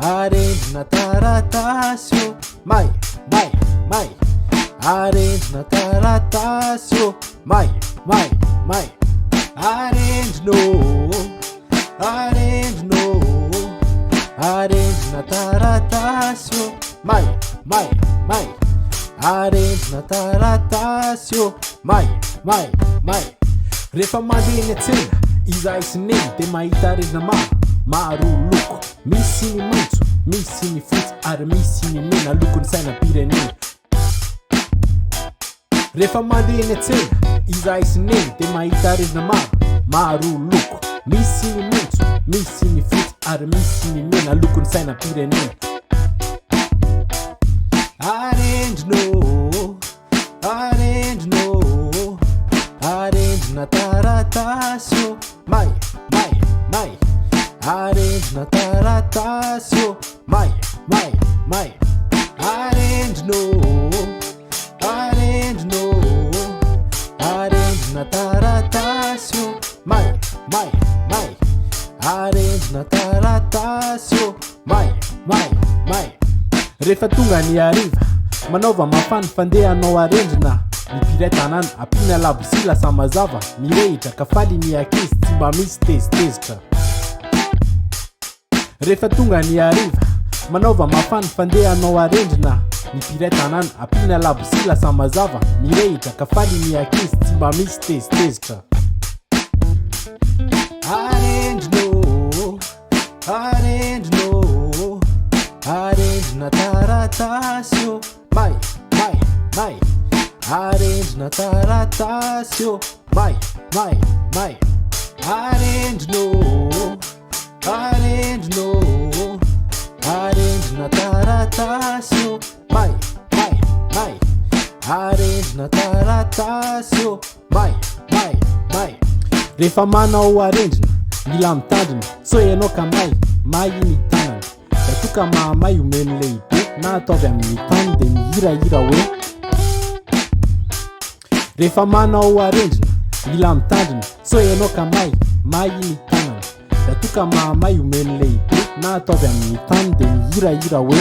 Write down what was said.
Arendrina taratasy may arendrina taratasy may arendrina taratasy may arendrina taratasy may rehefa mandeha eny an-tsena izay sy neny de mahita arendrina maro loko, misy ny maitso, misy ny fotsy ary misy ny mena lokony sainam-pirenena. Rehefa mandeha eny an-tsena izay sy neny de mahita arendrina maro loko, misy ny maitso, misy ny fotsy ary misy ny mena lokony sainam-pirenena. Arendrina taratasy may arendrina taratasy may arendrina taratasy may arendrina taratasy may rehefa tonga ny ariva manaova mafany fandeha anao arendrina mipiray tanàna ampina labosi lasa mazava mirehitra ka faly ny ankizy tsy mba misy tezitezitra. Rehefa tonga ny ariva manaova mafany fandeha anao arendrina mipiray tanàna ampina labosi lasa mazava mirehitra ka faly ny ankizy tsy mba misy tezitezitra. Arendrina taratasy may arendrina taratasy may arendrina taratasy may arendrina taratasy may rehefa manao arendrina mila mitandrina so ianao ka may ny tanana atoka mahamay omeny lehibe na ataovy amin'ny tany de mihirahira hoe. Rehefa manao arendrina mila mitandrina so ianao ka may ny tanana atoka mahamay omeny lehibe na ataovy amin'ny tany de mihirahira hoe.